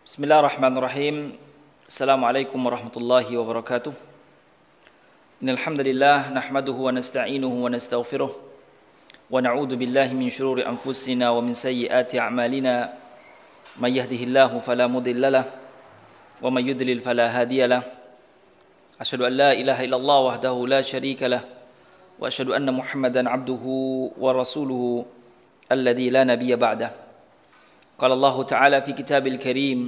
Bismillahirrahmanirrahim. Assalamualaikum warahmatullahi wabarakatuh. Innal hamdalillah nahmaduhu wa nasta'inuhu wa nastaghfiruh wa na'udzu billahi min shururi anfusina wa min sayyiati a'malina. May yahdihillahu fala mudilla lahu wa may yudlil fala hadiya lahu. Asyhadu an la ilaha illallah wahdahu la syarika lahu wa asyhadu anna Muhammadan 'abduhu wa rasuluhu alladzi la nabiyya ba'dahu. قال الله تعالى في كتاب الكريم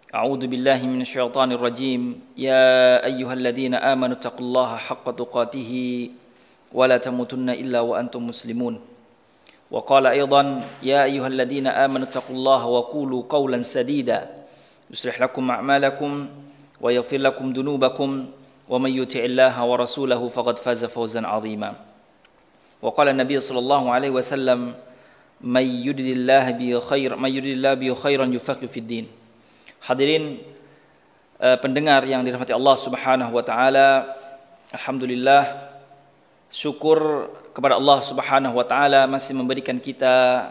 أعوذ بالله من الشيطان الرجيم يا أيها الذين آمنوا اتقوا الله حق تقاته ولا تموتن إلا وأنتم مسلمون وقال أيضا يا أيها الذين آمنوا اتقوا الله وقولوا قولا سديدا يصلح لكم أعمالكم ويغفر لكم ذنوبكم ومن يطع الله ورسوله فقد فاز فوزا عظيما وقال النبي صلى الله عليه وسلم may yuridillah bi khairan yufaqihu fid din. Hadirin pendengar yang dirahmati Allah Subhanahu wa taala, alhamdulillah syukur kepada Allah Subhanahu wa taala masih memberikan kita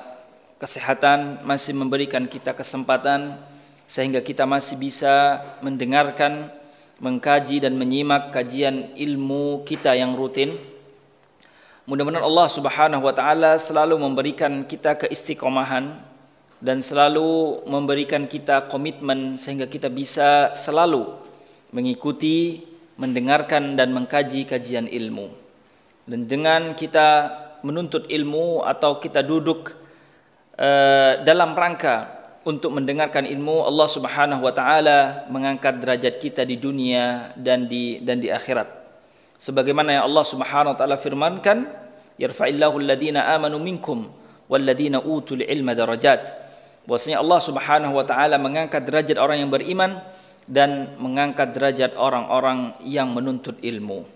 kesehatan, masih memberikan kita kesempatan sehingga kita masih bisa mendengarkan, mengkaji dan menyimak kajian ilmu kita yang rutin. Mudah-mudahan Allah Subhanahu wa taala selalu memberikan kita keistiqomahan dan selalu memberikan kita komitmen sehingga kita bisa selalu mengikuti, mendengarkan dan mengkaji kajian ilmu. Dan dengan kita menuntut ilmu atau kita duduk dalam rangka untuk mendengarkan ilmu, Allah Subhanahu wa taala mengangkat derajat kita di dunia dan di akhirat. Sebagaimana yang Allah Subhanahu wa taala firmankan, yarfa'illahu alladhina amanu minkum walladhina utul ilma darajat. Bahwasanya Allah Subhanahu wa taala mengangkat derajat orang yang beriman dan mengangkat derajat orang-orang yang menuntut ilmu.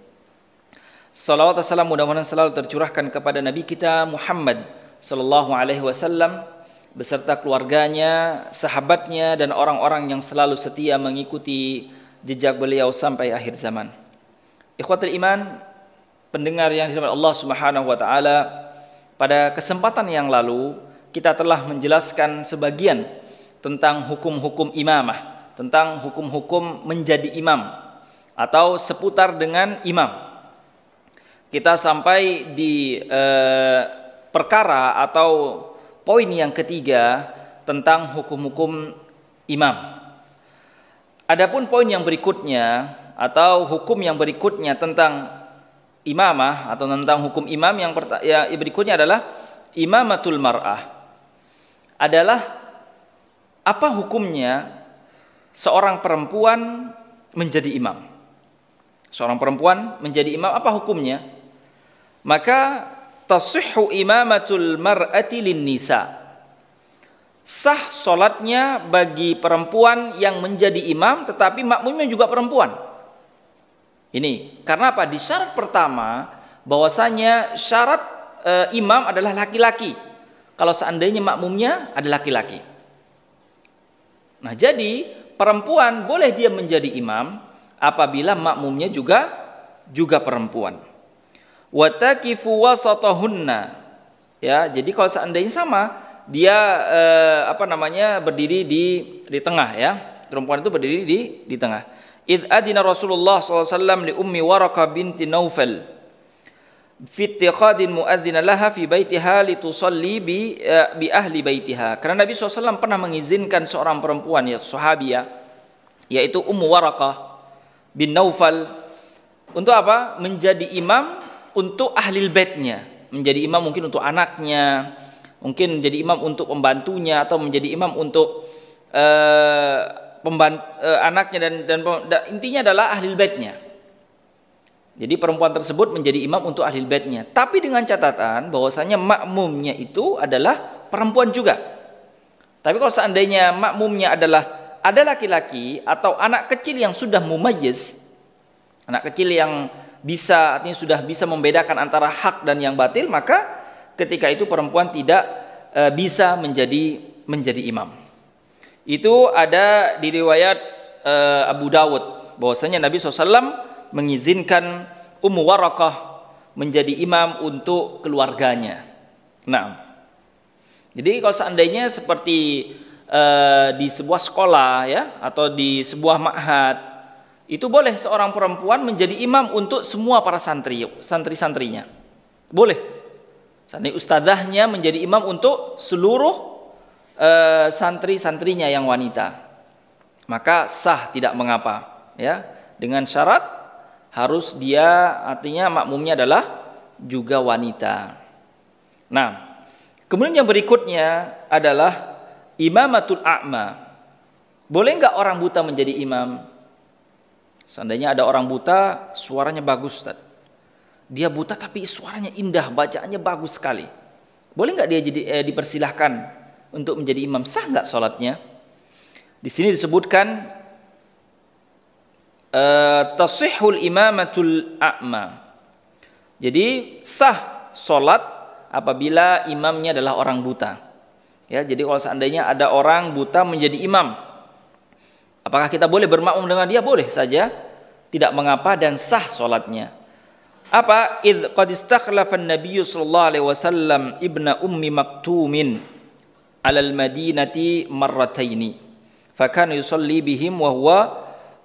Salawat dan salam mudah-mudahan selalu tercurahkan kepada Nabi kita Muhammad sallallahu alaihi wasallam beserta keluarganya, sahabatnya dan orang-orang yang selalu setia mengikuti jejak beliau sampai akhir zaman. Ikhwatul iman, pendengar yang dirahmati Allah Subhanahu wa taala, pada kesempatan yang lalu kita telah menjelaskan sebagian tentang hukum-hukum imamah, tentang hukum-hukum menjadi imam atau seputar dengan imam. Kita sampai di perkara atau poin yang ketiga tentang hukum-hukum imam. Adapun poin yang berikutnya atau hukum yang berikutnya tentang imamah atau tentang hukum imam yang berikutnya adalah imamatul mar'ah. Adalah apa hukumnya seorang perempuan menjadi imam? Seorang perempuan menjadi imam, apa hukumnya? Maka tasihhu imamatul mar'ati lin nisa. Sah salatnya bagi perempuan yang menjadi imam tetapi makmumnya juga perempuan. Ini karena apa? Di syarat pertama bahwasanya syarat imam adalah laki-laki. Kalau seandainya makmumnya ada laki-laki. Nah, jadi perempuan boleh dia menjadi imam apabila makmumnya juga perempuan. Wa taqifu wasatahunna. Ya, jadi kalau seandainya sama, dia berdiri di tengah ya. Perempuan itu berdiri di tengah. Idh adina Rasulullah SAW li ummi Waraqah binti Naufal fi ittiqadin muadzina laha fi baitiha litusalli bi ahli baitiha. Karena Nabi SAW pernah mengizinkan seorang perempuan ya sahabiah yaitu Ummu Waraqah bin Naufal untuk apa? Menjadi imam untuk ahli baitnya, menjadi imam mungkin untuk anaknya, mungkin menjadi imam untuk pembantunya atau menjadi imam untuk anaknya dan intinya adalah ahli baitnya. Jadi perempuan tersebut menjadi imam untuk ahli baitnya, tapi dengan catatan bahwasanya makmumnya itu adalah perempuan juga. Tapi kalau seandainya makmumnya ada laki-laki atau anak kecil yang sudah mumayyiz, anak kecil yang artinya sudah bisa membedakan antara hak dan yang batil, maka ketika itu perempuan tidak bisa menjadi imam. Itu ada di riwayat Abu Dawud bahwasanya Nabi SAW mengizinkan Ummu Waraqah menjadi imam untuk keluarganya. Nah, jadi kalau seandainya seperti di sebuah sekolah ya, atau di sebuah ma'had, itu boleh seorang perempuan menjadi imam untuk semua para santri-santrinya. Boleh. Santri ustadzahnya menjadi imam untuk seluruh santri-santrinya yang wanita. Maka sah, tidak mengapa ya, dengan syarat harus dia, artinya makmumnya adalah juga wanita. Nah, kemudian yang berikutnya adalah imamatul a'ma. Boleh nggak orang buta menjadi imam? Seandainya ada orang buta, suaranya bagus, Ustaz. Dia buta tapi suaranya indah, bacaannya bagus sekali. Boleh nggak dia jadi dipersilahkan untuk menjadi imam? Sah nggak sholatnya? Di sini disebutkan tasihhul imamatul a'ma. Jadi sah sholat apabila imamnya adalah orang buta. Ya, jadi kalau seandainya ada orang buta menjadi imam, apakah kita boleh bermakmum dengan dia? Boleh saja, tidak mengapa dan sah sholatnya. Apa? Idh qad istakhlafa an-nabiy sallallahu alaihi wasallam ibna ummi maktumin alal madinati marrataini. Fakana yusalli bihim wa huwa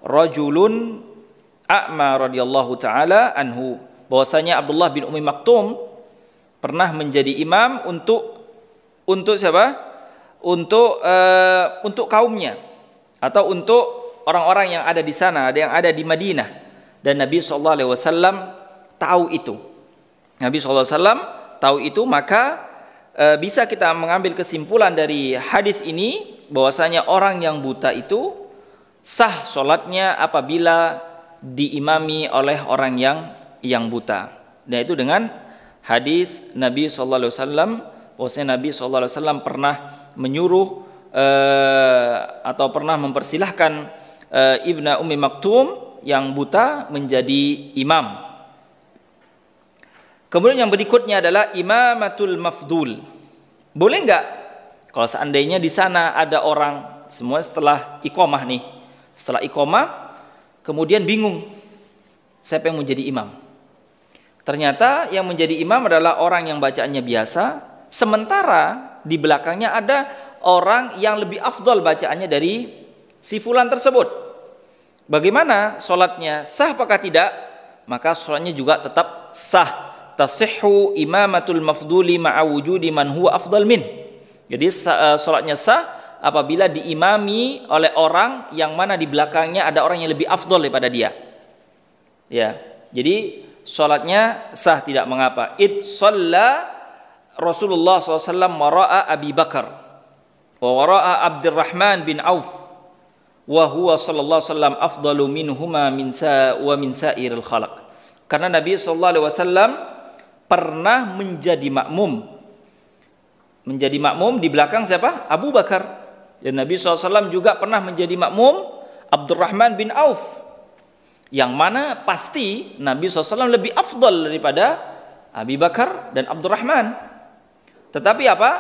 rajulun a'ma radhiyallahu taala anhu. Bahwasanya Abdullah bin Ummi Maktum pernah menjadi imam untuk siapa? Untuk kaumnya atau untuk orang-orang yang ada di sana, ada yang ada di Madinah, dan Nabi sallallahu alaihi wasallam tahu itu. Nabi sallallahu alaihi wasallam tahu itu, maka bisa kita mengambil kesimpulan dari hadis ini bahwasanya orang yang buta itu sah sholatnya apabila diimami oleh orang yang buta. Dan itu dengan hadis Nabi sallallahu alaihi wasallam, bahwasanya Nabi sallallahu alaihi wasallam pernah menyuruh atau pernah mempersilahkan Ibnu Ummi Maktum yang buta menjadi imam. Kemudian yang berikutnya adalah imamatul mafdul. Boleh enggak kalau seandainya di sana ada orang, semua setelah iqamah nih, setelah iqamah kemudian bingung siapa yang menjadi imam. Ternyata yang menjadi imam adalah orang yang bacaannya biasa, sementara di belakangnya ada orang yang lebih afdal bacaannya dari si fulan tersebut. Bagaimana sholatnya? Sah apakah tidak? Maka sholatnya juga tetap sah. Tasihhu imamatul mafduli ma'a wujudi man huwa afdal min. Jadi sholatnya sah apabila diimami oleh orang yang mana di belakangnya ada orang yang lebih afdal daripada dia. Ya, jadi sholatnya sah, tidak mengapa. Id shalla Rasulullah SAW wara'a Abi Bakar wa wara'a Abdurrahman bin Auf wa huwa sallallahu alaihi wasallam afdalu minhuma min sa'iril khalaq. Karena Nabi sallallahu alaihi wasallam pernah menjadi makmum di belakang siapa? Abu Bakar. Dan Nabi SAW juga pernah menjadi makmum Abdurrahman bin Auf, yang mana pasti Nabi SAW lebih afdal daripada Abu Bakar dan Abdurrahman. Tetapi apa?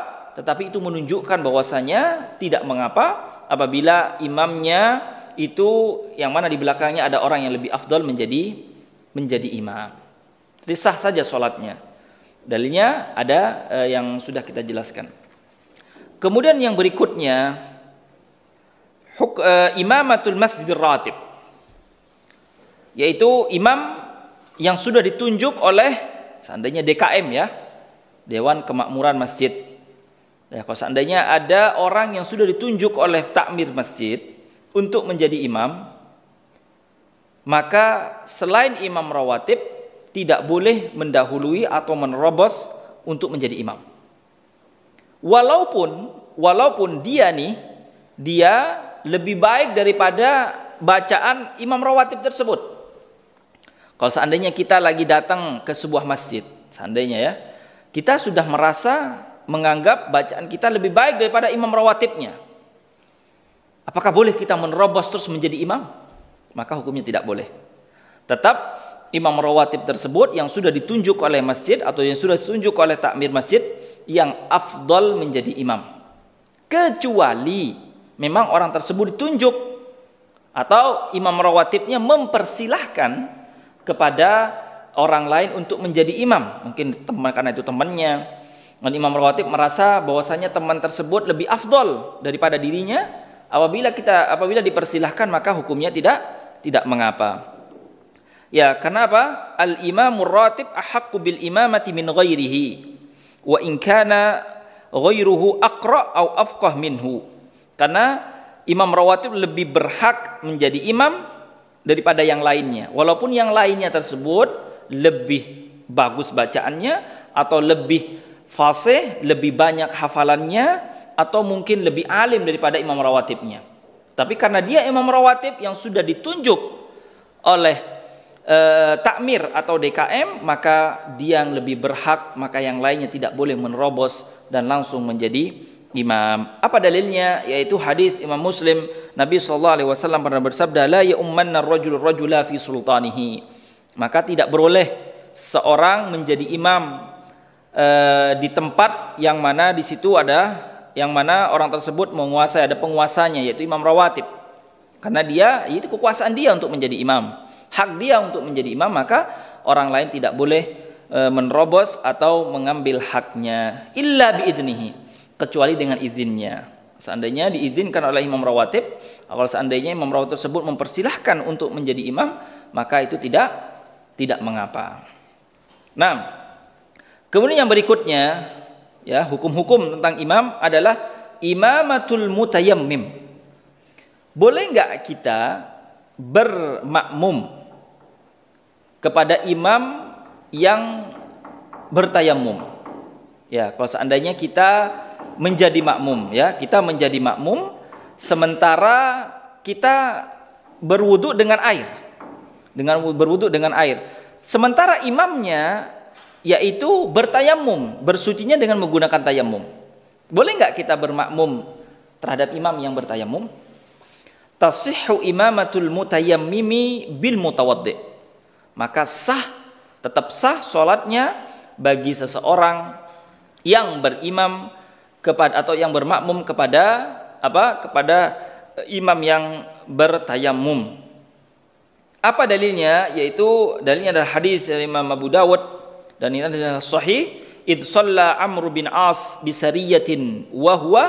Tetapi itu menunjukkan bahwasanya tidak mengapa apabila imamnya itu yang mana di belakangnya ada orang yang lebih afdal menjadi imam. Jadi sah saja sholatnya. Dalilnya ada yang sudah kita jelaskan. Kemudian yang berikutnya imamatul masjidir ratib, yaitu imam yang sudah ditunjuk oleh seandainya DKM ya, Dewan Kemakmuran Masjid. Ya, kalau seandainya ada orang yang sudah ditunjuk oleh takmir masjid untuk menjadi imam, maka selain imam rawatib tidak boleh mendahului atau menerobos untuk menjadi imam. Walaupun dia lebih baik daripada bacaan imam rawatib tersebut. Kalau seandainya kita lagi datang ke sebuah masjid, seandainya ya, kita sudah merasa menganggap bacaan kita lebih baik daripada imam rawatibnya, apakah boleh kita menerobos terus menjadi imam? Maka hukumnya tidak boleh. Tetap imam rawatib tersebut yang sudah ditunjuk oleh masjid atau yang sudah ditunjuk oleh takmir masjid yang afdal menjadi imam, kecuali memang orang tersebut ditunjuk atau imam rawatibnya mempersilahkan kepada orang lain untuk menjadi imam, mungkin karena itu temannya Dan imam rawatib merasa bahwasanya teman tersebut lebih afdol daripada dirinya. Apabila dipersilahkan maka hukumnya tidak mengapa. Ya, karena apa? Al-imamur ratib ahaqqu bil imamati min ghairihi wa in kana ghairuhu aqra au afqah minhu. Karena imam rawatib lebih berhak menjadi imam daripada yang lainnya, walaupun yang lainnya tersebut lebih bagus bacaannya atau lebih fasih, lebih banyak hafalannya, atau mungkin lebih alim daripada imam rawatibnya. Tapi karena dia imam rawatib yang sudah ditunjuk oleh takmir atau DKM, maka dia yang lebih berhak, maka yang lainnya tidak boleh menerobos dan langsung menjadi imam. Apa dalilnya? Yaitu hadis Imam Muslim, Nabi SAW pernah bersabda, la ya'ummanna ar-rajulu rajula fi sultanihi. Maka tidak boleh seorang menjadi imam di tempat yang mana di situ ada yang mana orang tersebut menguasai, ada penguasanya, yaitu imam rawatib. Karena dia, itu kekuasaan dia untuk menjadi imam, hak dia untuk menjadi imam, maka orang lain tidak boleh menerobos atau mengambil haknya illa biidnihi, kecuali dengan izinnya. Seandainya diizinkan oleh imam rawatib, kalau seandainya imam rawatib tersebut mempersilahkan untuk menjadi imam, maka itu tidak mengapa. Nah, kemudian yang berikutnya, ya, hukum-hukum tentang imam adalah imamatul mutayammim. Boleh nggak kita bermakmum kepada imam yang bertayamum? Ya, kalau seandainya kita menjadi makmum, ya, kita menjadi makmum sementara kita berwudu dengan air, sementara imamnya yaitu bertayamum, bersucinya dengan menggunakan tayamum. Boleh nggak kita bermakmum terhadap imam yang bertayamum? Tasihhu imamatul mutayammimi bil mutawaddi. Maka tetap sah salatnya bagi seseorang yang berimam kepada atau yang bermakmum kepada imam yang bertayamum. Apa dalilnya? Yaitu dalilnya adalah hadis dari Imam Abu Dawud dan ini adalah sahih. Id shalla Amr bin As bisariyatin wa huwa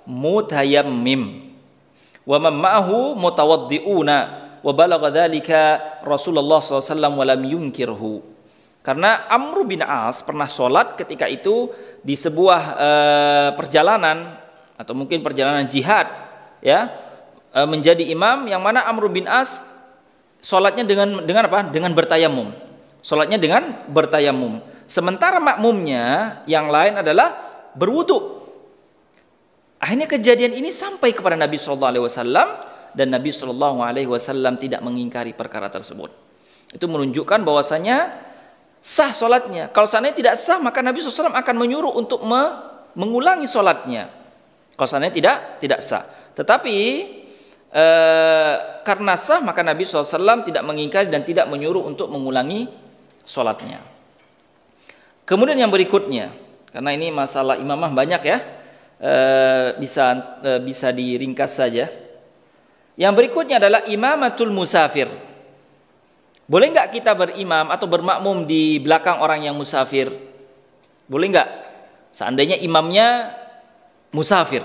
mutayammim wa man ma'ahu mutawaddi'una wa balagha dzalika Rasulullah SAW wa lam yunkirhu. Karena Amr bin As pernah sholat ketika itu di sebuah perjalanan atau mungkin perjalanan jihad, ya, menjadi imam, yang mana Amr bin As sholatnya dengan apa? Dengan bertayamum. Sholatnya dengan bertayamum. Sementara makmumnya yang lain adalah berwudu. Akhirnya kejadian ini sampai kepada Nabi SAW dan Nabi SAW tidak mengingkari perkara tersebut. Itu menunjukkan bahwasanya sah sholatnya. Kalau seandainya tidak sah, maka Nabi SAW akan menyuruh untuk mengulangi sholatnya. Kalau seandainya tidak sah. Tetapi karena sah, maka Nabi SAW tidak mengingkari dan tidak menyuruh untuk mengulangi sholatnya. Kemudian yang berikutnya, karena ini masalah imamah banyak, ya, bisa diringkas saja. Yang berikutnya adalah imamatul musafir. Boleh nggak kita berimam atau bermakmum di belakang orang yang musafir? Boleh nggak? Seandainya imamnya musafir,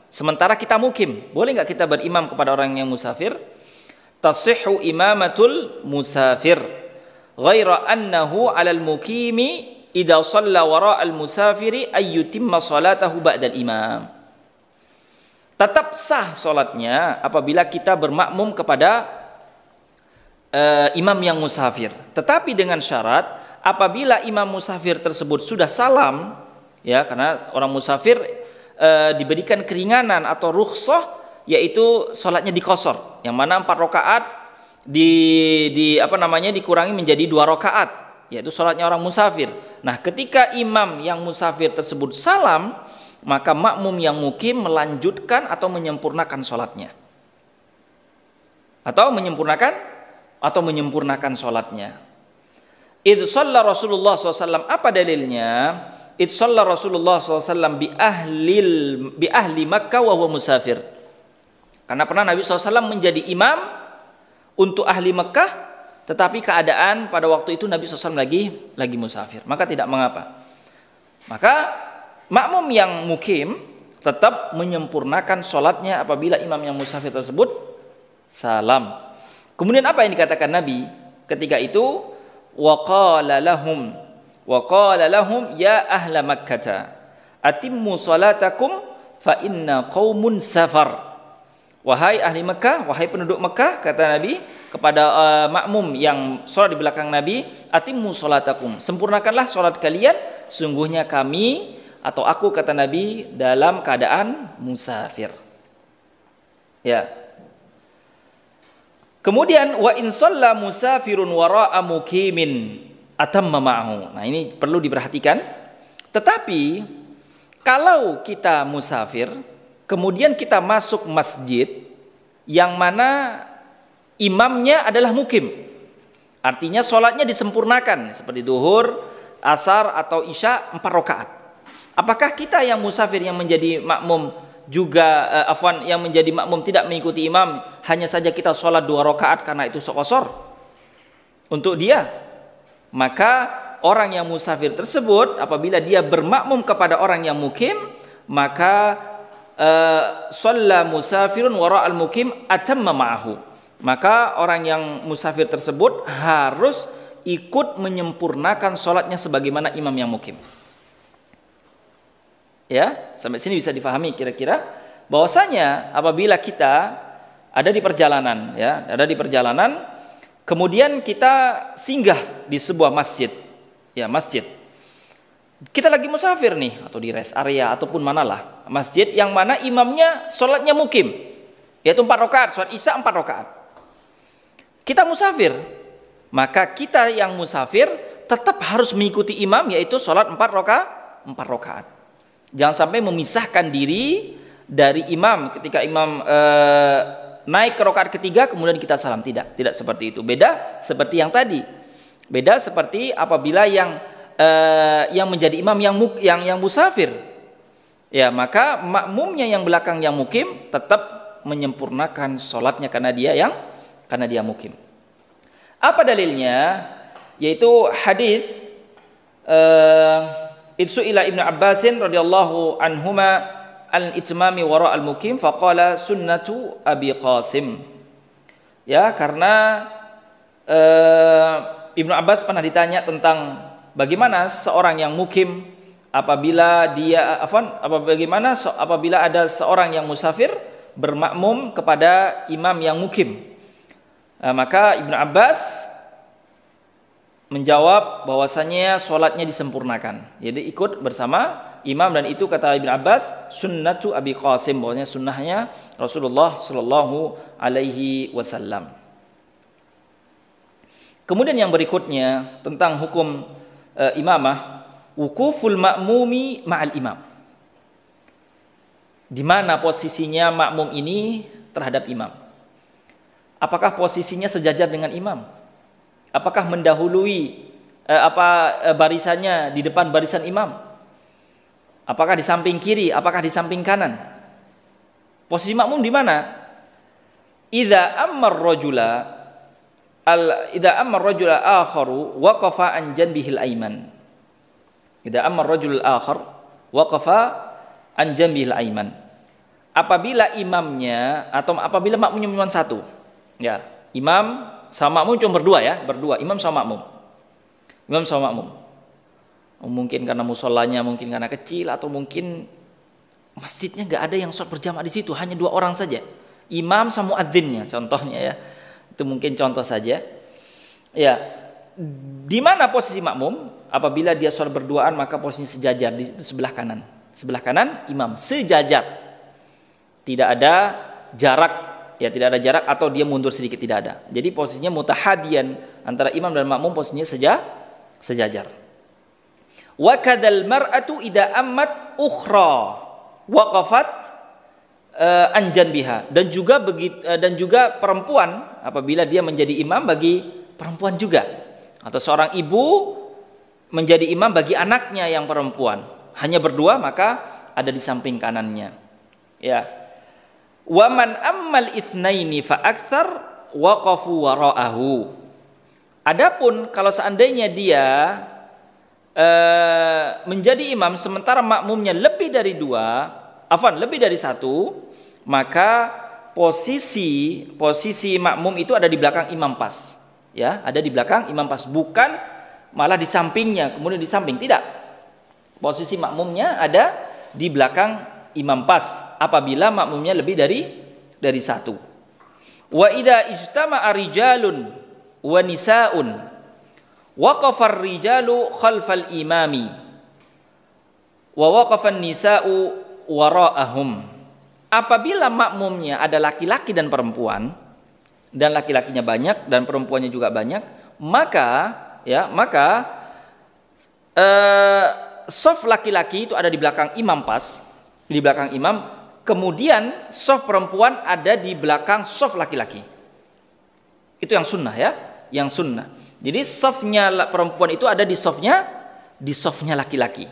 sementara kita mukim, boleh nggak kita berimam kepada orang yang musafir? Tasihhu imamatul musafir, ghaira annahu 'alal mukimi idza shalla wara al musafiri ay yutimma salatahu ba'dal imam. Tetap sah salatnya apabila kita bermakmum kepada imam yang musafir, tetapi dengan syarat apabila imam musafir tersebut sudah salam, ya, karena orang musafir diberikan keringanan atau rukhsah, yaitu sholatnya dikosor, yang mana 4 rakaat dikurangi menjadi 2 rakaat, yaitu sholatnya orang musafir. Nah, ketika imam yang musafir tersebut salam, maka makmum yang mukim melanjutkan atau menyempurnakan sholatnya, atau menyempurnakan sholatnya. Idh shalla Rasulullah SAW. Apa dalilnya? Idh shalla Rasulullah SAW bi ahli Makkah wa huwa musafir. Karena pernah Nabi SAW menjadi imam untuk ahli Mekah, tetapi keadaan pada waktu itu Nabi SAW lagi musafir, maka tidak mengapa. Maka makmum yang mukim tetap menyempurnakan sholatnya apabila imam yang musafir tersebut salam. Kemudian apa yang dikatakan Nabi ketika itu? Wa qala lahum ya ahla Makkah atimmu salatakum fa inna qaumun safar. Wahai ahli Mekah, wahai penduduk Mekah, kata Nabi kepada makmum yang sholat di belakang Nabi, atimmu sholatakum, sempurnakanlah sholat kalian, sungguhnya kami atau aku, kata Nabi, dalam keadaan musafir. Ya. Kemudian wa in shalla musafirun wara'a muqimin atamma ma'ahu. Nah, ini perlu diperhatikan. Tetapi kalau kita musafir kemudian kita masuk masjid yang mana imamnya adalah mukim, artinya sholatnya disempurnakan seperti duhur, asar atau isya 4 rakaat. Apakah kita yang musafir yang menjadi makmum juga yang menjadi makmum tidak mengikuti imam, hanya saja kita sholat 2 rakaat karena itu qasar untuk dia? Maka orang yang musafir tersebut apabila dia bermakmum kepada orang yang mukim, maka shalla musafirun wara'al mukim atamma ma'ahu, maka orang yang musafir tersebut harus ikut menyempurnakan sholatnya sebagaimana imam yang mukim. Ya, sampai sini bisa difahami kira-kira bahwasanya apabila kita ada di perjalanan, ya, ada di perjalanan, kemudian kita singgah di sebuah masjid, ya, masjid. Kita lagi musafir nih, atau di rest area ataupun manalah masjid yang mana imamnya sholatnya mukim, yaitu 4 rakaat, sholat isya 4 rakaat. Kita musafir, maka kita yang musafir tetap harus mengikuti imam, yaitu sholat 4 rakaat. Jangan sampai memisahkan diri dari imam ketika imam naik ke rakaat ketiga kemudian kita salam. Tidak seperti itu. Beda seperti yang tadi. Beda seperti apabila yang menjadi imam yang musafir, ya, maka makmumnya yang belakang yang mukim tetap menyempurnakan sholatnya karena dia mukim. Apa dalilnya? Yaitu hadis Itsu'ila Ibnu Abbasin radhiyallahu anhuma al-itmami wara al-mukim faqala sunnatu Abi Qasim. Ya, karena Ibnu Abbas pernah ditanya tentang bagaimana seorang yang mukim apabila ada seorang yang musafir bermakmum kepada imam yang mukim. Maka Ibnu Abbas menjawab bahwasanya sholatnya disempurnakan, jadi ikut bersama imam, dan itu kata Ibnu Abbas sunnatu Abi Qasim, bahwasanya sunnahnya Rasulullah Shallallahu Alaihi Wasallam. Kemudian yang berikutnya tentang hukum imamah, wukuful ma'mumi ma'al imam. Di mana posisinya makmum ini terhadap imam? Apakah posisinya sejajar dengan imam? Apakah mendahului barisannya di depan barisan imam? Apakah di samping kiri? Apakah di samping kanan? Posisi makmum di mana? Idza ammar rajula akharu waqafa an janbihil aiman. Idza ammar rajulul akhar waqafa an janbihil aiman. Apabila imamnya atau apabila makmumnya cuma satu, ya, imam sama makmum cuma berdua, imam sama makmum. Mungkin karena musholanya mungkin karena kecil, atau mungkin masjidnya nggak ada yang sholat berjamaah di situ, hanya 2 orang saja, imam sama muadzinnya, contohnya, ya. Itu mungkin contoh saja. Ya, di mana posisi makmum? Apabila dia sholat berduaan maka posisinya sejajar di sebelah kanan imam, sejajar, tidak ada jarak, ya, tidak ada jarak atau dia mundur sedikit, tidak ada. Jadi posisinya mutahadian antara imam dan makmum, posisinya sejajar. Wa kadzal mar'atu idza ammat ukhra waqafat an janbiha, dan juga perempuan apabila dia menjadi imam bagi perempuan juga, atau seorang ibu menjadi imam bagi anaknya yang perempuan, hanya berdua maka ada di samping kanannya, ya. Wa man ammal itsnaini fa aktsar waqafu wara'ahu. Adapun kalau seandainya dia menjadi imam sementara makmumnya lebih dari lebih dari satu, maka posisi makmum itu ada di belakang imam pas, ya, ada di belakang imam pas, bukan malah di sampingnya, kemudian di samping, tidak. Posisi makmumnya ada di belakang imam pas apabila makmumnya lebih dari satu. Wa idza ijtama'a rijalun wa nisaun waqafa ar-rijalu khalfal imami wa waqafa an-nisa'u wara'ahum. Apabila makmumnya ada laki-laki dan perempuan, dan laki-lakinya banyak dan perempuannya juga banyak, maka shaf laki-laki itu ada di belakang imam pas, di belakang imam, kemudian shaf perempuan ada di belakang shaf laki-laki. Itu yang sunnah, ya, yang sunnah. Jadi shafnya perempuan itu ada di shafnya laki-laki.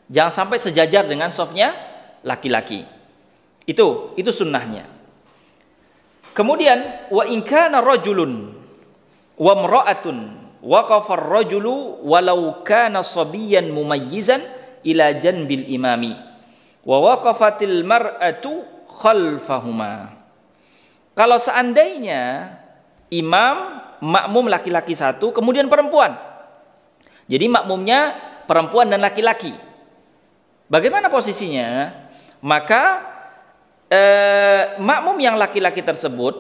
Jangan sampai sejajar dengan shafnya laki-laki. Itu sunnahnya. Kemudian wa in kana rajulun wa imra'atun waqafa ar-rajulu walau kana sabiyan mumayyizan ila janbil imami wa waqafatil mar'atu khalfahuma. Kalau seandainya makmum laki-laki satu, kemudian perempuan. Jadi makmumnya perempuan dan laki-laki. Bagaimana posisinya? Maka makmum yang laki-laki tersebut,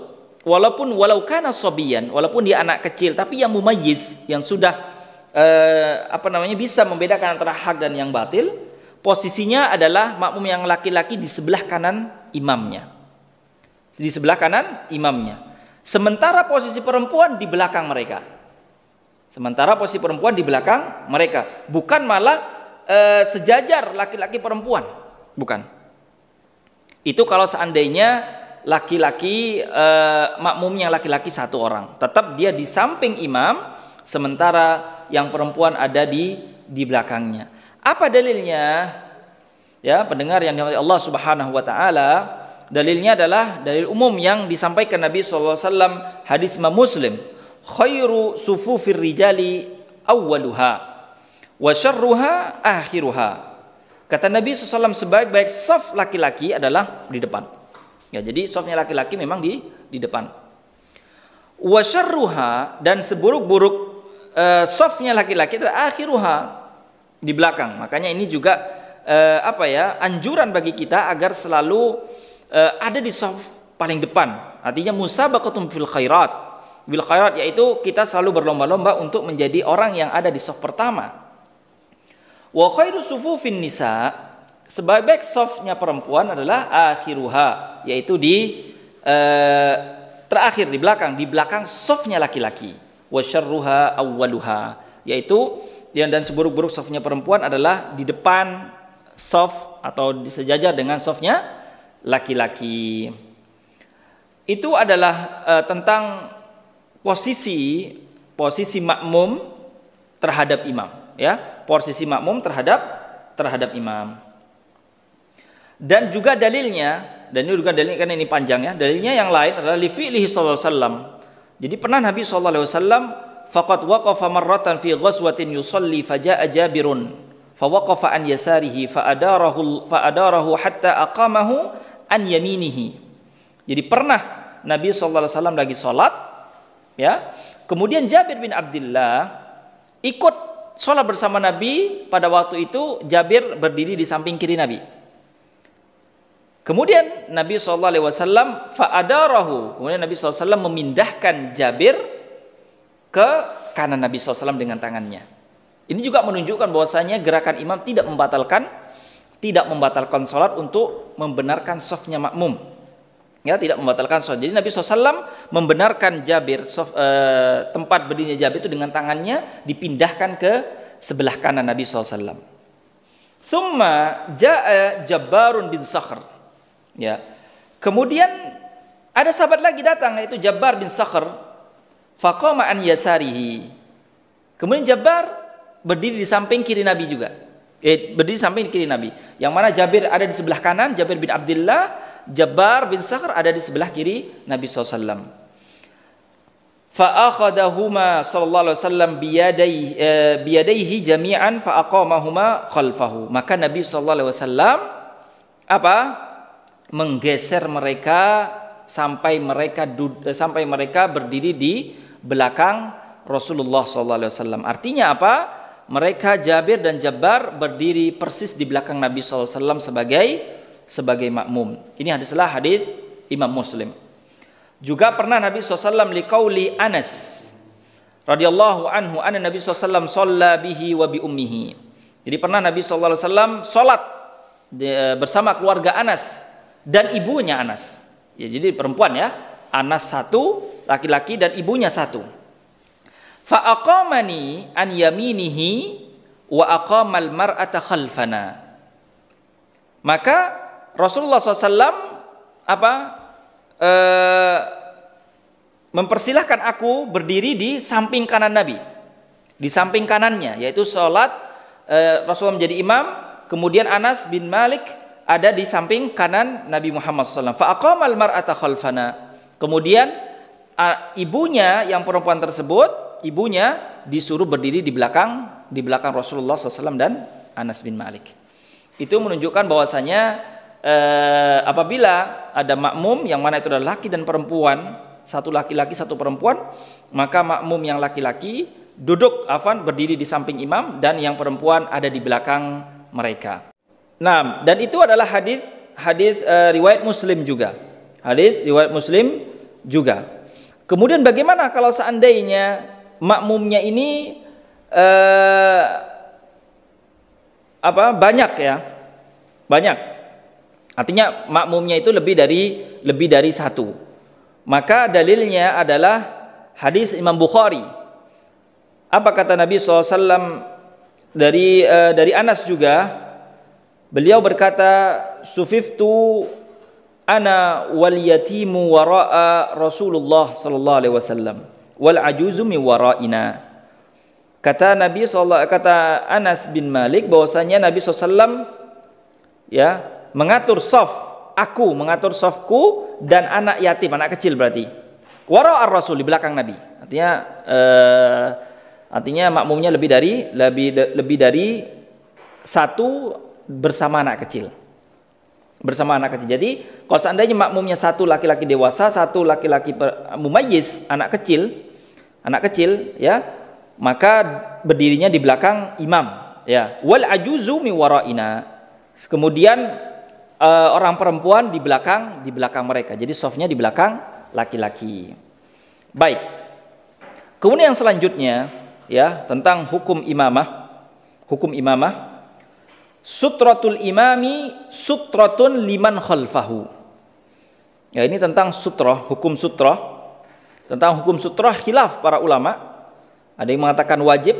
walau kana sabiyan, walaupun dia anak kecil, tapi yang mumayyiz, yang sudah bisa membedakan antara hak dan yang batil, posisinya adalah makmum yang laki-laki di sebelah kanan imamnya. Di sebelah kanan imamnya. Sementara posisi perempuan di belakang mereka. Sementara posisi perempuan di belakang mereka. Bukan malah sejajar laki-laki perempuan. Bukan. Itu kalau seandainya laki-laki makmumnya laki-laki satu orang. Tetap dia di samping imam, sementara yang perempuan ada di belakangnya. Apa dalilnya? Ya, pendengar yang dirahmati Allah Subhanahu wa taala, dalilnya adalah dalil umum yang disampaikan Nabi sallallahu alaihi wasallam, hadis Imam Muslim, khairu sufufir rijali awwaluha wa syarruha akhiruha. Kata Nabi SAW, sebaik-baik saf laki-laki adalah di depan. Ya, jadi safnya laki-laki memang di depan. Wa syarruha, dan seburuk-buruk safnya laki-laki adalah akhiruha, di belakang. Makanya ini juga anjuran bagi kita agar selalu ada di saf paling depan. Artinya musabaqatum fil khairat. Bil khairat, yaitu kita selalu berlomba-lomba untuk menjadi orang yang ada di saf pertama. Wa khairu sufufin nisa, sebaik-baik safnya perempuan adalah akhiruha, yaitu di terakhir, di belakang safnya laki-laki. Wa syarruha awwaluha, yaitu dan seburuk-buruk safnya perempuan adalah di depan saf atau disejajar dengan safnya laki-laki. Itu adalah tentang posisi makmum terhadap imam, ya, posisi makmum terhadap imam. Dan juga dalilnya, dan ini juga dalilnya, karena ini panjang ya, dalilnya yang lain adalah li fi'lihi sallallahu alaihi wasallam. Jadi pernah Nabi sallallahu alaihi wasallam faqad waqafa marratan fi ghazwatin yusalli faja'a Jabirun fa waqafa an yasarihi fa adarahu hatta aqamahu an yaminihi. Jadi pernah Nabi sallallahu alaihi wasallam lagi salat, ya. Kemudian Jabir bin Abdullah ikut sholat bersama Nabi. Pada waktu itu Jabir berdiri di samping kiri Nabi. Kemudian Nabi SAW fa'adarahu, kemudian Nabi SAW memindahkan Jabir ke kanan Nabi SAW dengan tangannya. Ini juga menunjukkan bahwasanya gerakan imam tidak membatalkan sholat untuk membenarkan shafnya makmum. Ya, tidak membatalkan sholat. Jadi Nabi SAW membenarkan Jabir, tempat berdirinya Jabir itu dengan tangannya dipindahkan ke sebelah kanan Nabi SAW. Summa ja'a Jabbarun bin Sakhr. Ya. Kemudian ada sahabat lagi datang, yaitu Jabbar bin Sakhr. Faqama an yasarihi. Kemudian Jabbar berdiri di samping kiri Nabi juga. Berdiri di samping kiri Nabi. Yang mana Jabir ada di sebelah kanan, Jabir bin Abdullah. Jabbar bin Sakhr ada di sebelah kiri Nabi SAW. fa akhadahuma sallallahu alaihi wasallam biyadaihi jami'an fa aqamahuma khalfahu. Maka Nabi sallallahu alaihi wasallam menggeser mereka sampai mereka berdiri di belakang Rasulullah sallallahu alaihi wasallam. Artinya apa? Mereka Jabir dan Jabbar berdiri persis di belakang Nabi sallallahu alaihi wasallam sebagai makmum. Ini adalah hadis Imam Muslim. Juga pernah Nabi SAW liqauli Anas radhiyallahu anhu anna Nabi SAW shalla bihi wa bi ummihi. Jadi pernah Nabi SAW salat bersama keluarga Anas dan ibunya Anas. Ya, jadi perempuan ya. Anas satu, laki-laki, dan ibunya satu. Fa aqamani an yaminihi wa aqamal mar'ata khalfana. Maka Rasulullah SAW mempersilahkan aku berdiri di samping kanan Nabi, di samping kanannya, yaitu sholat Rasulullah menjadi imam, kemudian Anas bin Malik ada di samping kanan Nabi Muhammad SAW. Fa aqamal mar'ata khalfana. Kemudian ibunya yang perempuan tersebut, ibunya disuruh berdiri di belakang Rasulullah SAW dan Anas bin Malik. Itu menunjukkan bahwasanya apabila ada makmum yang mana itu adalah laki dan perempuan, satu laki-laki satu perempuan, maka makmum yang laki-laki duduk berdiri di samping imam dan yang perempuan ada di belakang mereka. Nah, dan itu adalah hadis riwayat Muslim juga. Hadis riwayat Muslim juga. Kemudian bagaimana kalau seandainya makmumnya ini banyak ya? Banyak. Artinya makmumnya itu lebih dari satu. Maka dalilnya adalah hadis Imam Bukhari. Apa kata Nabi SAW dari Anas juga? Beliau berkata, "Sufiftu ana wal yatimu wara'a Rasulullah sallallahu alaihi wasallam wal ajuzu mi wara'ina." Kata kata Anas bin Malik bahwasanya Nabi SAW ya mengatur mengatur safku dan anak yatim, anak kecil berarti. Wara ar-Rasul, di belakang Nabi. Artinya makmumnya lebih dari satu bersama anak kecil. Jadi kalau seandainya makmumnya satu laki-laki dewasa, satu laki-laki mumayyiz, anak kecil ya, maka berdirinya di belakang imam ya. Wal ajuzu mi wara'ina. Kemudian orang perempuan di belakang mereka. Jadi safnya di belakang laki-laki. Baik. Kemudian yang selanjutnya ya, tentang hukum imamah. Sutratul imami sutratun liman khalfahu. Ya, ini tentang hukum sutrah. Tentang hukum sutrah khilaf para ulama. Ada yang mengatakan wajib,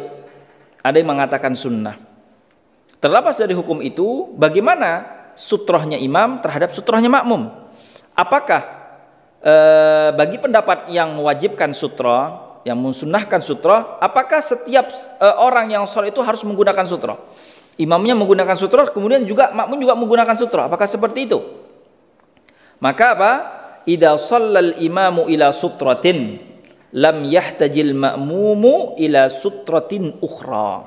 ada yang mengatakan sunnah. Terlepas dari hukum itu, bagaimana sutrahnya imam terhadap sutrahnya makmum? Apakah bagi pendapat yang mewajibkan sutrah, yang mensunnahkan sutrah, apakah setiap orang yang sholat itu harus menggunakan sutrah? Imamnya menggunakan sutrah, kemudian juga makmum juga menggunakan sutrah. Apakah seperti itu? Maka idza shallal imamu ila sutratin lam yahtajil ma'mumu ila sutratin ukhra.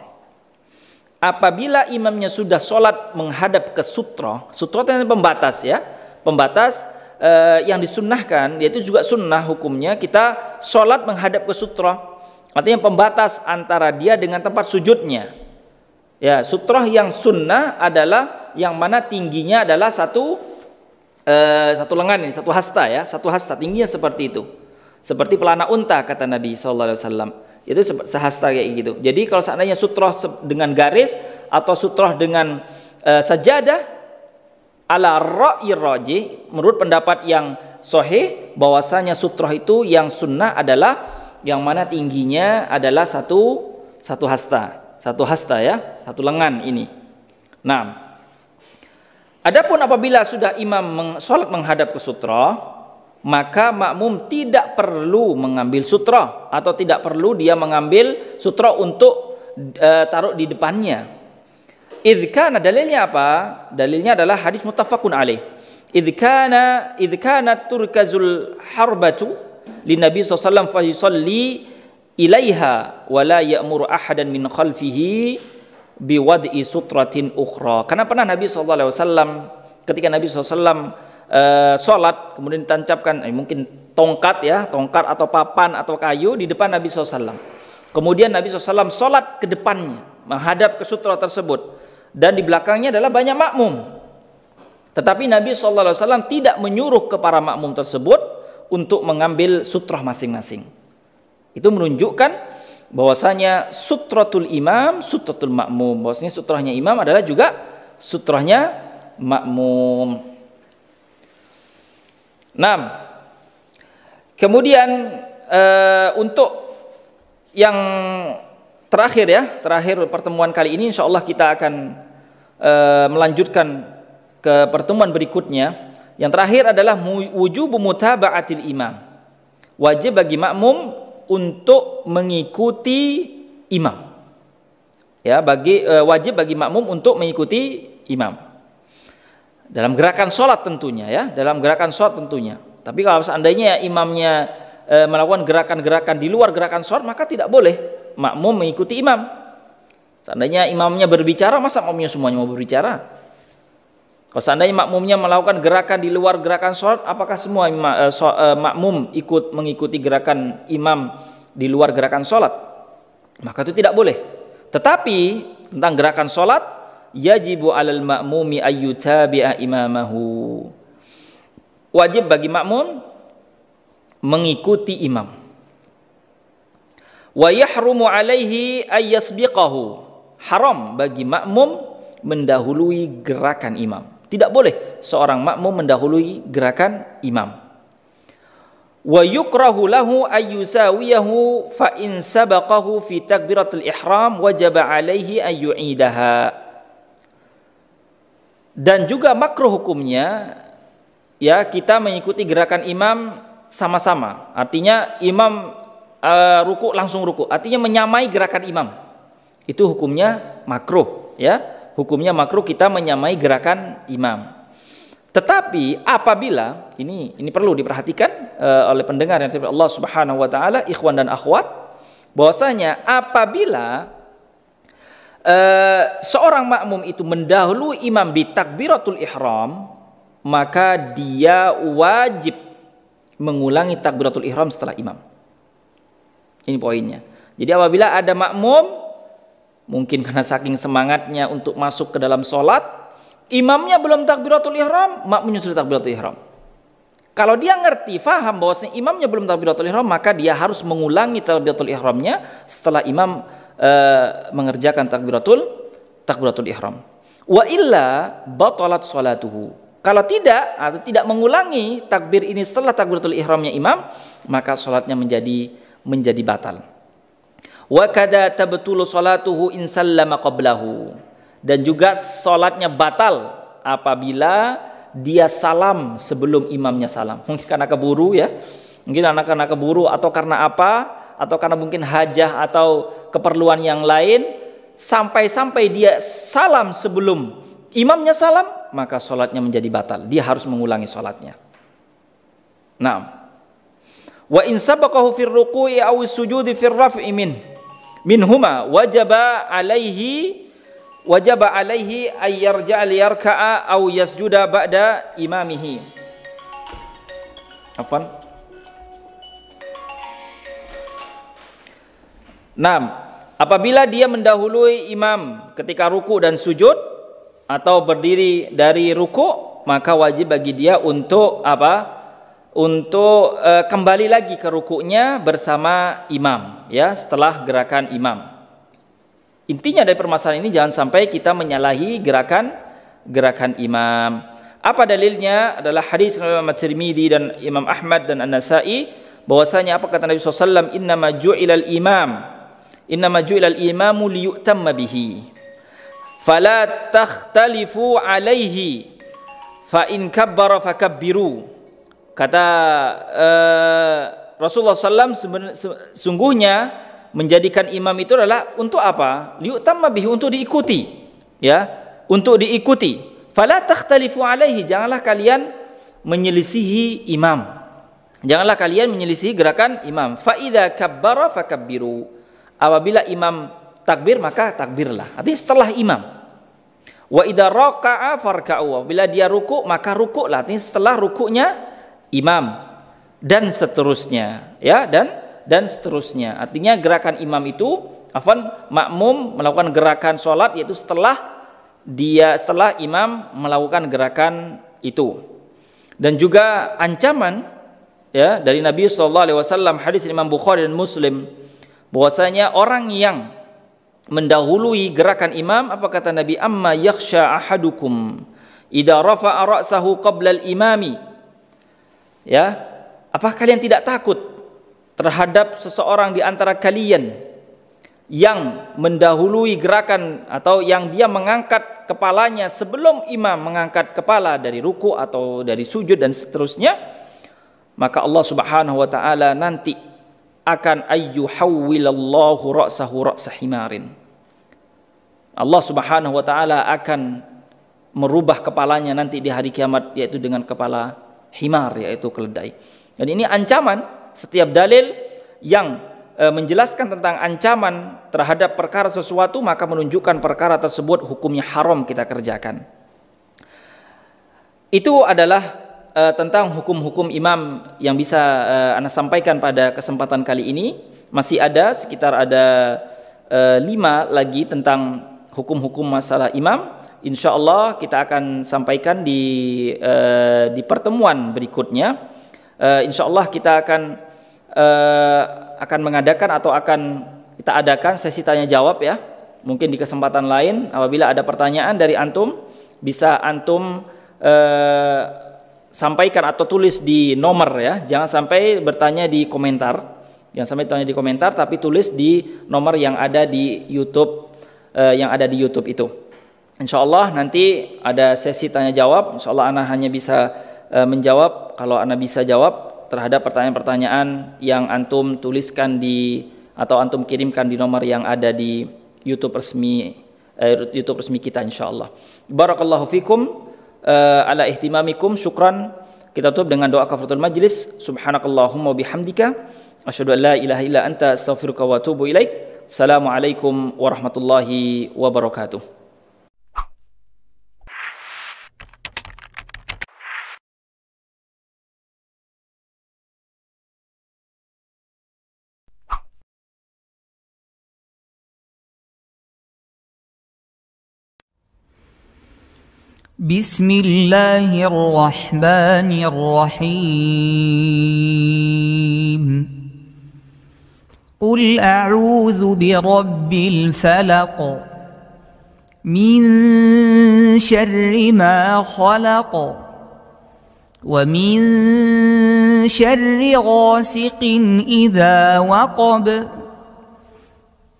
Apabila imamnya sudah sholat menghadap ke sutra itu pembatas ya, pembatas yang disunnahkan, yaitu juga sunnah hukumnya kita sholat menghadap ke sutra. Artinya pembatas antara dia dengan tempat sujudnya. Ya, sutra yang sunnah adalah yang mana tingginya adalah satu lengan ini, satu hasta tingginya seperti itu, seperti pelana unta kata Nabi SAW. Itu sehasta kayak gitu. Jadi kalau seandainya sutroh dengan garis atau sutroh dengan sajadah, ala ra'yi rajih, menurut pendapat yang sahih bahwasanya sutroh itu yang sunnah adalah yang mana tingginya adalah satu hasta ya, satu lengan ini. Nah, adapun apabila sudah imam sholat menghadap ke sutroh, maka makmum tidak perlu mengambil sutra atau tidak perlu dia mengambil sutra untuk taruh di depannya. Idzkana, dalilnya apa? Dalilnya adalah hadis muttafaqun alaih. Idzkana turkazul harbatu lin Nabi sallallahu alaihi wasallam fa yusalli ilaiha wa la ya'muru ahadan min khalfihi biwad'i sutratin ukhra. Karena pernah Nabi sallallahu alaihi wasallam ketika Nabi sallallahu alaihi wasallam sholat kemudian ditancapkan mungkin tongkat atau papan atau kayu di depan Nabi sallallahu alaihi wasallam. Kemudian Nabi sallallahu alaihi wasallam sholat ke depannya menghadap ke sutra tersebut dan di belakangnya adalah banyak makmum. Tetapi Nabi sallallahu alaihi wasallam tidak menyuruh ke para makmum tersebut untuk mengambil sutrah masing-masing. Itu menunjukkan bahwasanya sutratul imam, sutratul makmum. Bahwasanya sutrahnya imam adalah juga sutrahnya makmum. Nah, kemudian untuk yang terakhir pertemuan kali ini insyaallah kita akan melanjutkan ke pertemuan berikutnya. Yang terakhir adalah wujubu mutaba'atil imam. Wajib bagi makmum untuk mengikuti imam. Ya, wajib bagi makmum untuk mengikuti imam. Dalam gerakan sholat tentunya ya, Tapi kalau seandainya imamnya melakukan gerakan-gerakan di luar gerakan sholat, maka tidak boleh makmum mengikuti imam. Seandainya imamnya berbicara, masa makmumnya semuanya mau berbicara? Kalau seandainya makmumnya melakukan gerakan di luar gerakan sholat, apakah semua makmum ikut mengikuti gerakan imam di luar gerakan sholat? Maka itu tidak boleh. Tetapi tentang gerakan sholat, yajibu alal ma'mumi ayyutabi'a imamahu. Wajib bagi makmum mengikuti imam. Wa yahrumu alaihi ayyasbiqahu. Haram bagi makmum mendahului gerakan imam. Tidak boleh seorang makmum mendahului gerakan imam. Wa yukrahu lahu ayyusawiyahu fa in sabaqahu fi takbiratul ihram wajaba alaihi ayyu'idaha. Dan juga makruh hukumnya ya kita mengikuti gerakan imam sama-sama. Artinya imam ruku langsung ruku. Artinya menyamai gerakan imam. Itu hukumnya makruh ya. Hukumnya makruh kita menyamai gerakan imam. Tetapi apabila ini perlu diperhatikan oleh pendengar yang disebut Allah Subhanahu wa taala, ikhwan dan akhwat, bahwasanya apabila seorang makmum itu mendahului imam di takbiratul ihram, maka dia wajib mengulangi takbiratul ihram setelah imam. Ini poinnya. Jadi apabila ada makmum mungkin karena saking semangatnya untuk masuk ke dalam sholat, imamnya belum takbiratul ihram, makmumnya sudah takbiratul ihram. Kalau dia ngerti, faham bahwa imamnya belum takbiratul ihram, maka dia harus mengulangi takbiratul ihramnya setelah imam mengerjakan takbiratul ihram. Wa illa batalat sholatuhu. Kalau tidak atau tidak mengulangi takbir ini setelah takbiratul ihramnya imam, maka sholatnya menjadi batal. Wa kada tabtulu salatuhu in sallama qablahu. Dan juga salatnya batal apabila dia salam sebelum imamnya salam. Mungkin karena keburu ya. Mungkin anak-anak keburu atau karena apa? Atau karena mungkin hajah atau keperluan yang lain, sampai dia salam sebelum imamnya salam, maka salatnya menjadi batal. Dia harus mengulangi salatnya. Nah, wa in sabaqahu fir ruku'i aw sujudi fir raf'i minhuma wajaba alaihi ay yarja'a liyarka'a aw yasjuda ba'da imamihi. Afwan. Nah, apabila dia mendahului imam ketika ruku dan sujud atau berdiri dari ruku, maka wajib bagi dia untuk kembali lagi ke rukuknya bersama imam ya, setelah gerakan imam. Intinya dari permasalahan ini jangan sampai kita menyalahi gerakan imam. Apa dalilnya? Adalah hadis Imam At-Tirmidzi dan Imam Ahmad dan An-Nasa'i, bahwasanya apa kata Nabi SAW, innama ju'ilal imamu liyu'tamma bihi fala takhtalifu alaihi fa in kabbara fakabbiru. Kata Rasulullah SAW, sungguhnya menjadikan imam itu adalah untuk apa? Liyu'tamma bihi, untuk diikuti ya, untuk diikuti. Fala takhtalifu alaihi, janganlah kalian menyelisihi imam Janganlah kalian menyelisih gerakan imam. Fa idza kabbara fakabbiru. Apabila imam takbir maka takbirlah. Artinya setelah imam. Wa idza raka'a farka'u. Bila dia ruku maka rukuklah. Artinya setelah rukuknya imam dan seterusnya, ya, dan seterusnya. Artinya gerakan imam itu makmum melakukan gerakan sholat yaitu setelah imam melakukan gerakan itu. Dan juga ancaman, ya, dari Nabi SAW, hadis Imam Bukhari dan Muslim, bahwasanya orang yang mendahului gerakan imam, apa kata Nabi, amma yakhsha ahadukum idza rafa'a ra'sahu qabla al-imami, ya, apakah kalian tidak takut terhadap seseorang di antara kalian yang mendahului gerakan atau yang dia mengangkat kepalanya sebelum imam mengangkat kepala dari ruku atau dari sujud dan seterusnya? Maka Allah Subhanahu wa taala nanti akan ayyuhawwilallahu ra'sahu ra'sa himarin. Allah Subhanahu wa taala akan merubah kepalanya nanti di hari kiamat, yaitu dengan kepala himar, yaitu keledai. Dan ini ancaman. Setiap dalil yang menjelaskan tentang ancaman terhadap perkara sesuatu maka menunjukkan perkara tersebut hukumnya haram kita kerjakan. Itu adalah tentang hukum-hukum imam yang bisa Anda sampaikan pada kesempatan kali ini. Masih ada sekitar 5 lagi tentang hukum-hukum masalah imam. Insyaallah kita akan sampaikan di pertemuan berikutnya. Insyaallah kita akan mengadakan atau akan kita adakan sesi tanya jawab, ya. Mungkin di kesempatan lain apabila ada pertanyaan dari antum bisa antum sampaikan atau tulis di nomor, ya. Jangan sampai bertanya di komentar. Jangan sampai tanya di komentar, tapi tulis di nomor yang ada di YouTube, itu. Insyaallah nanti ada sesi tanya jawab. Insyaallah ana hanya bisa menjawab kalau ana bisa jawab terhadap pertanyaan-pertanyaan yang antum tuliskan atau antum kirimkan di nomor yang ada di YouTube resmi kita, insyaallah. Barakallahu fikum ala ihtimamikum, syukran. Kita tutup dengan doa kafaratul majlis. Subhanakallahumma bihamdika asyhadu an la ilaha illa anta astaghfiruka wa atubu ilaik. Assalamualaikum warahmatullahi wabarakatuh. بسم الله الرحمن الرحيم قل أعوذ برب الفلق من شر ما خلق ومن شر غاسق إذا وقب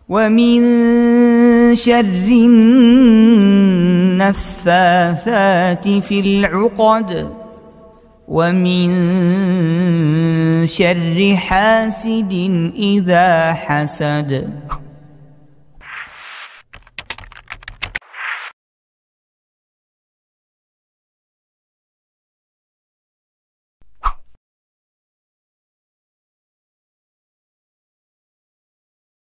ومن شر النفاثات في العقد ومن شر حاسد إذا حسد.